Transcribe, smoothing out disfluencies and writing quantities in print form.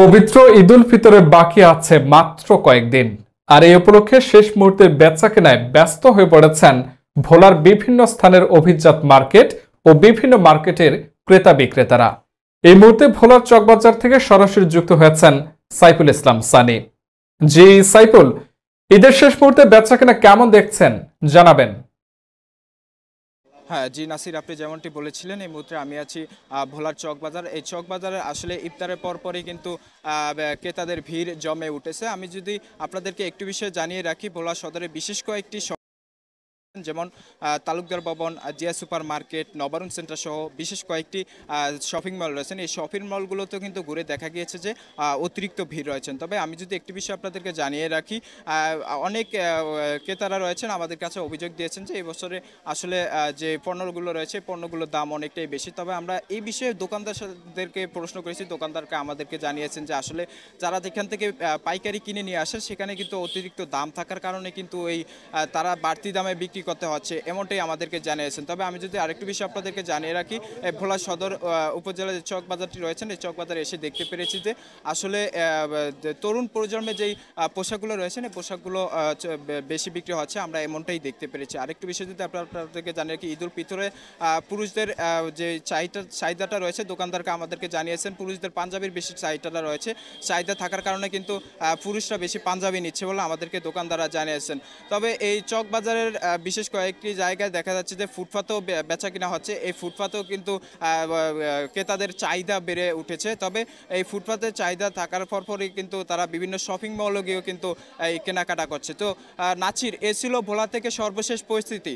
পবিত্র ঈদুল ফিতরে বাকি আছে মাত্র কয়েকদিন, আর এই উপলক্ষে শেষ মুহূর্তে বেচাকেনায় ব্যস্ত হয়ে পড়েছেন ভোলার বিভিন্ন স্থানের অভিজাত মার্কেট ও বিভিন্ন মার্কেটের ক্রেতা বিক্রেতারা। এই মুহূর্তে ভোলার চকবাজার থেকে সরাসরি যুক্ত হয়েছেন সাইফুল ইসলাম সানি। জি সাইফুল, ঈদের শেষ মুহূর্তে বেচাকেনা কেমন দেখছেন জানাবেন। হ্যাঁ জি নাসির, আপনি যেমনটি বলেছিলেন এই মুহূর্তে আমি আছি ভোলার চকবাজার। এই চকবাজারে আসলে ইফতারের পরপরই কিন্তু ক্রেতাদের ভিড় জমে উঠেছে। আমি যদি আপনাদেরকে একটু বিষয় জানিয়ে রাখি, ভোলা সদরে বিশেষ কয়েকটি যেমন তালুকদার ভবন, Zia super market, Nabarun centre সহ বিশেষ কয়েকটি শপিং মল রয়েছেন। এই শপিং মলগুলোতেও কিন্তু ঘুরে দেখা গিয়েছে যে অতিরিক্ত ভিড় রয়েছেন। তবে আমি যদি একটি বিষয় আপনাদেরকে জানিয়ে রাখি, অনেক ক্রেতারা রয়েছেন আমাদের কাছে অভিযোগ দিয়েছেন যে এই বছরে আসলে যে পণ্যগুলো রয়েছে পণ্যগুলোর দাম অনেকটাই বেশি। তবে আমরা এই বিষয়ে দোকানদারদেরকে প্রশ্ন করেছি, দোকানদারকে আমাদেরকে জানিয়েছেন যে আসলে যারা যেখান থেকে পাইকারি কিনে নিয়ে আসে সেখানে কিন্তু অতিরিক্ত দাম থাকার কারণে কিন্তু এই তারা বাড়তি দামে বিক্রি করতে হচ্ছে, এমনটাই আমাদেরকে জানিয়েছেন। তবে আমি যদি আরেকটু বিষয় আপনাদেরকে জানিয়ে রাখি, ভোলা সদর উপজেলার যে চক বাজারটি রয়েছেন এই চক বাজারে এসে দেখতে পেরেছি যে আসলে তরুণ প্রজন্মের যেই পোশাকগুলো রয়েছেন এই পোশাকগুলো বেশি বিক্রি হচ্ছে, আমরা এমনটাই দেখতে পেরেছি। আরেকটু বিষয় যদি আপনাদেরকে জানিয়ে রাখি, ঈদুল ফিতরে পুরুষদের যে চাহিদাটা রয়েছে দোকানদারকে আমাদেরকে জানিয়েছেন পুরুষদের পাঞ্জাবির বেশি চাহিদাটা রয়েছে। চাহিদা থাকার কারণে কিন্তু পুরুষরা বেশি পাঞ্জাবি নিচ্ছে বলে আমাদেরকে দোকানদাররা জানিয়েছেন। তবে এই চক বাজারের বিশেষ কয়েকটি জায়গায় দেখা যাচ্ছে যে ফুটপাতেও বেচা কিনা হচ্ছে। এই ফুটপাতেও কিন্তু ক্রেতাদের চাহিদা বেড়ে উঠেছে। তবে এই ফুটপাতের চাহিদা থাকার পরপরই কিন্তু তারা বিভিন্ন শপিং মলে গিয়েও কিন্তু এই কেনাকাটা করছে। তো নাছির, এ ছিল ভোলা থেকে সর্বশেষ পরিস্থিতি।